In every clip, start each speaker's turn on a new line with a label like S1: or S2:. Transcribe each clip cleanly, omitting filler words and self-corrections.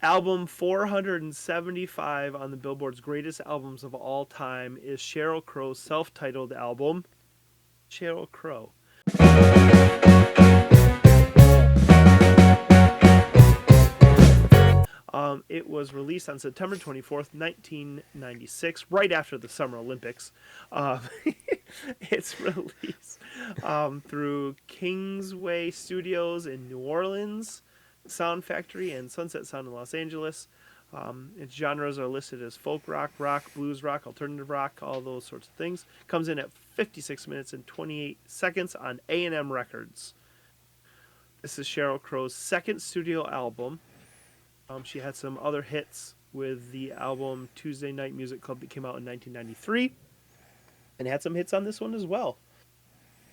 S1: Album 475 on the Billboard's greatest albums of all time is Sheryl Crow's self-titled album, Sheryl Crow. It was released on September 24th, 1996, right after the Summer Olympics. Um, it's released through Kingsway Studios in New Orleans, Sound Factory, and Sunset Sound in Los Angeles. Its genres are listed as folk rock, rock, blues rock, alternative rock, all those sorts of things. Comes in at 56 minutes and 28 seconds on A&M Records. This is Sheryl Crow's second studio album. She had some other hits with the album Tuesday Night Music Club that came out in 1993, and had some hits on this one as well.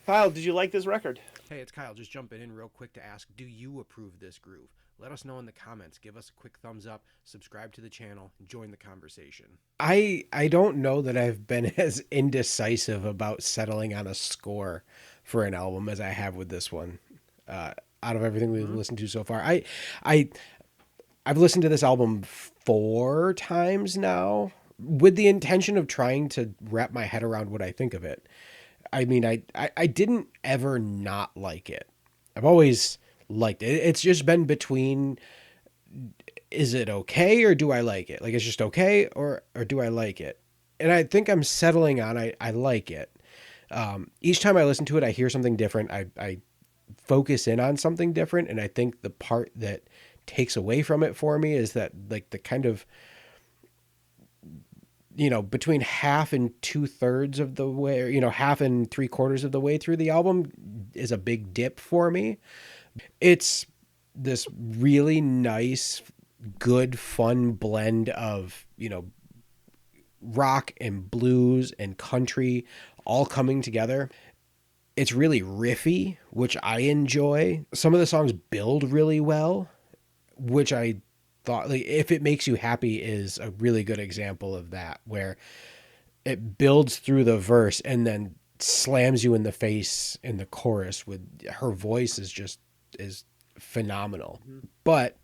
S1: Kyle, did you like this record?
S2: Hey, it's Kyle. Just jumping in real quick to ask, do you approve this groove? Let us know in the comments. Give us a quick thumbs up, subscribe to the channel, and join the conversation.
S3: I don't know that I've been as indecisive about settling on a score for an album as I have with this one. Out of everything we've listened to so far, I've listened to this album 4 times now with the intention of trying to wrap my head around what I think of it. I mean, I didn't ever not like it. I've always liked it. It's just been between, is it okay or do I like it? Like, it's just okay or do I like it? And I think I'm settling on I like it. Each time I listen to it, I hear something different. I focus in on something different. And I think the part that takes away from it for me is that, like, the kind of, between half and 2/3 of the way, or, half and 3/4 of the way through the album is a big dip for me. It's this really nice, good, fun blend of, rock and blues and country all coming together. It's really riffy, which I enjoy. Some of the songs build really well, which I thought, like, If It Makes You Happy is a really good example of that, where it builds through the verse and then slams you in the face in the chorus with her voice is phenomenal. But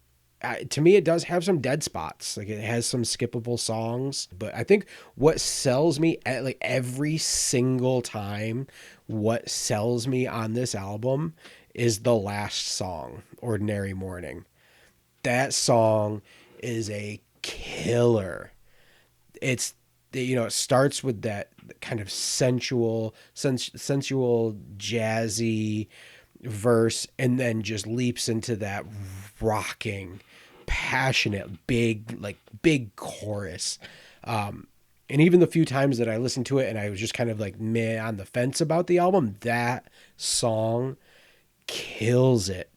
S3: to me, it does have some dead spots. Like, it has some skippable songs, but I think what sells me like every single time, what sells me on this album is the last song, Ordinary Morning. That song is a killer. It starts with that kind of sensual, jazzy verse, and then just leaps into that rocking, passionate, big chorus. And even the few times that I listened to it and I was just kind of like meh on the fence about the album, that song kills it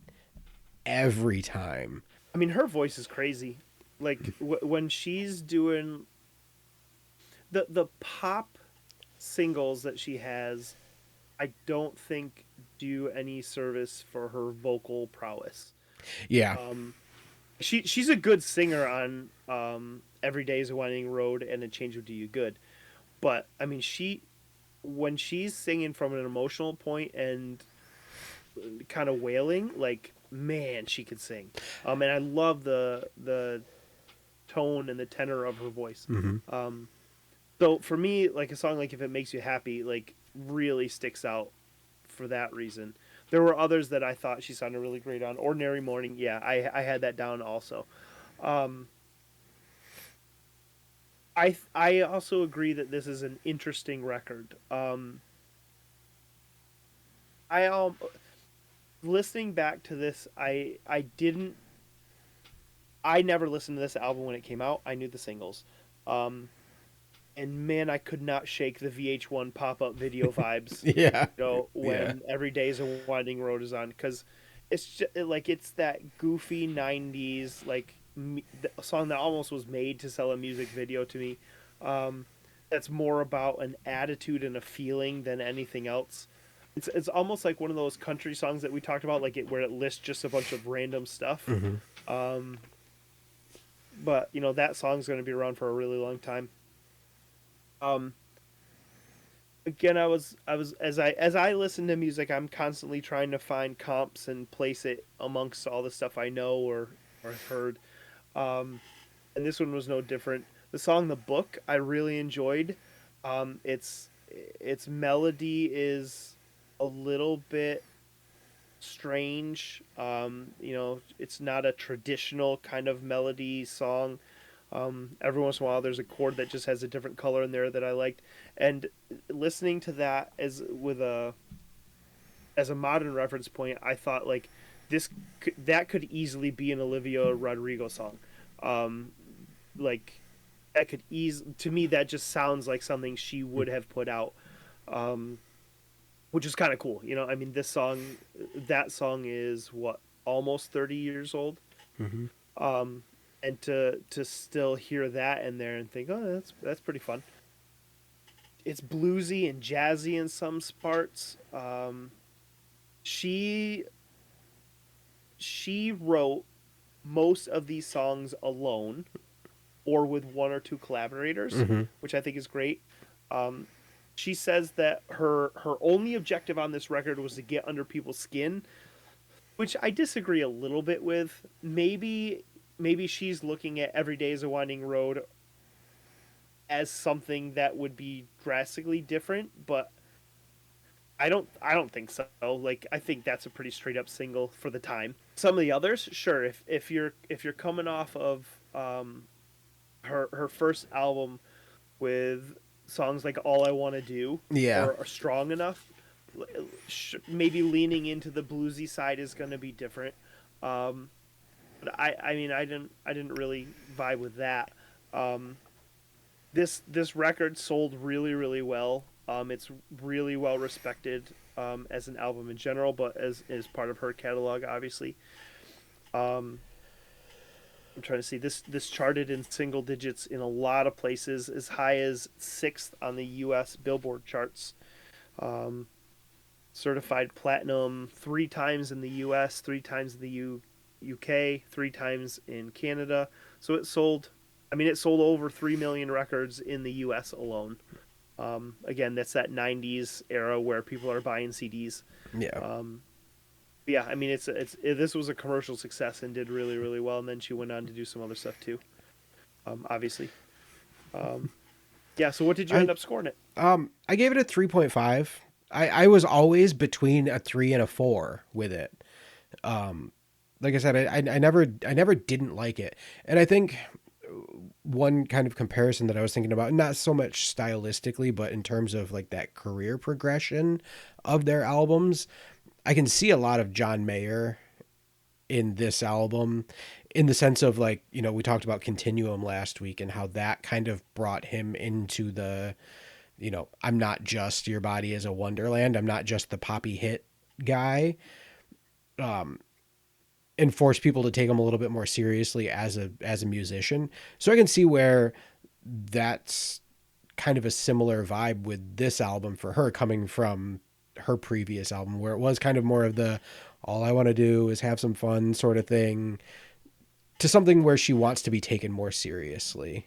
S3: every time.
S1: I mean, her voice is crazy. Like, when she's doing the pop singles that she has, I don't think do any service for her vocal prowess.
S3: Yeah.
S1: She's a good singer on Every Day's a Winding Road and A Change Will Do You Good. But, I mean, when she's singing from an emotional point and kind of wailing, like, man, she could sing. And I love the tone and the tenor of her voice.
S3: Mm-hmm.
S1: So for me, like, a song like If It Makes You Happy, like, really sticks out for that reason. There were others that I thought she sounded really great on. Ordinary Morning, yeah, I had that down also. I also agree that this is an interesting record. Listening back to this, I never listened to this album when it came out. I knew the singles. And man, I could not shake the VH1 pop-up video vibes.
S3: Yeah.
S1: When Every Day's a Winding Road is on, because it's just, like, it's that goofy 90s, like, a song that almost was made to sell a music video to me. That's more about an attitude and a feeling than anything else. It's almost like one of those country songs that we talked about, like where it lists just a bunch of random stuff.
S3: Mm-hmm.
S1: But that song's going to be around for a really long time. Again, I was as I listen to music, I'm constantly trying to find comps and place it amongst all the stuff I know or heard. And this one was no different. The song "The Book" I really enjoyed. Its melody is a little bit strange. It's not a traditional kind of melody song. Every once in a while, there's a chord that just has a different color in there that I liked, and listening to that as a modern reference point, I thought like that could easily be an Olivia Rodrigo song. Um, like that could to me that just sounds like something she would have put out, which is kind of cool. I mean, that song is what, almost 30 years old.
S3: Mm-hmm.
S1: And to still hear that in there and think, oh, that's pretty fun. It's bluesy and jazzy in some parts. She she wrote most of these songs alone or with one or two collaborators,
S3: Mm-hmm.
S1: which I think is great. Um, she says that her only objective on this record was to get under people's skin, which I disagree a little bit with. Maybe she's looking at Every Day is a Winding Road as something that would be drastically different, but I don't think so. Like, I think that's a pretty straight up single for the time. Some of the others, sure, if you're coming off of her first album with songs like All I Want to Do,
S3: Yeah.
S1: or are strong enough, maybe leaning into the bluesy side is going to be different. Um, but I mean, I didn't really vibe with that. Um, this record sold really really well. It's really well respected as an album in general, but as part of her catalog, obviously. Um, I'm trying to see, this charted in single digits in a lot of places, as high as sixth on the U.S. Billboard charts. Um, Certified platinum 3 times in the U.S., 3 times in the UK, 3 times in Canada. So it sold. I mean, it sold over 3 million records in the U.S. alone. Again, that's that '90s era where people are buying CDs.
S3: Yeah.
S1: Yeah, I mean, this was a commercial success and did really really well. And then she went on to do some other stuff too. Obviously. Um, yeah. So what did you end up scoring it?
S3: I gave it a 3.5. I was always between a 3 and a 4 with it. Like I said, I never didn't like it. And I think one kind of comparison that I was thinking about, not so much stylistically, but in terms of like that career progression of their albums, I can see a lot of John Mayer in this album, in the sense of, like, we talked about Continuum last week and how that kind of brought him into the, I'm not just Your Body is a Wonderland, I'm not just the poppy hit guy, and force people to take him a little bit more seriously as a musician. So I can see where that's kind of a similar vibe with this album for her, coming from her previous album, where it was kind of more of the all I want to do is have some fun sort of thing, to something where she wants to be taken more seriously.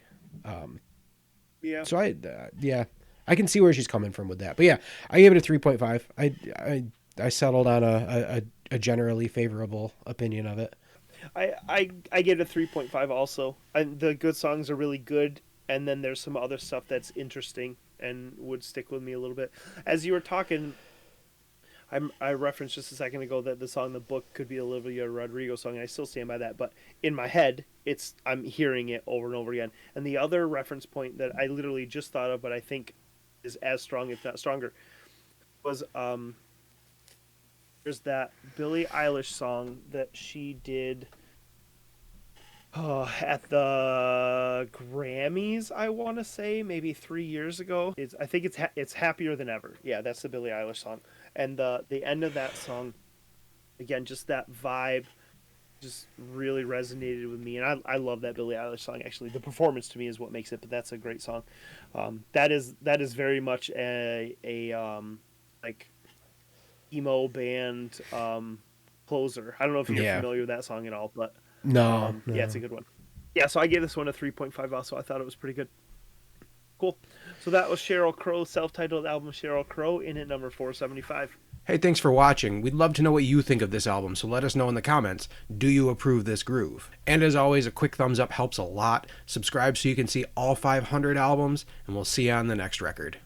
S1: Yeah.
S3: So I can see where she's coming from with that. But yeah, I gave it a 3.5. I settled on a generally favorable opinion of it.
S1: I get a 3.5 also. The good songs are really good, and then there's some other stuff that's interesting and would stick with me a little bit. As you were talking, I referenced just a second ago that the song "The Book" could be a Olivia Rodrigo song, and I still stand by that. But in my head, I'm hearing it over and over again. And the other reference point that I literally just thought of, but I think is as strong, if not stronger, was there's that Billie Eilish song that she did at the Grammys, I want to say, maybe 3 years ago. I think it's Happier Than Ever. Yeah, that's the Billie Eilish song. And the end of that song, again, just that vibe, just really resonated with me. And I love that Billie Eilish song. Actually, the performance to me is what makes it. But that's a great song. That is very much a like emo band closer. I don't know if you're familiar with that song at all, but
S3: No.
S1: yeah, it's a good one. Yeah, so I gave this one a 3.5 also. I thought it was pretty good. Cool. So that was Sheryl Crow's self-titled album, Sheryl Crow, in at number 475.
S2: Hey, thanks for watching. We'd love to know what you think of this album, so let us know in the comments. Do you approve this groove? And as always, a quick thumbs up helps a lot. Subscribe so you can see all 500 albums, and we'll see you on the next record.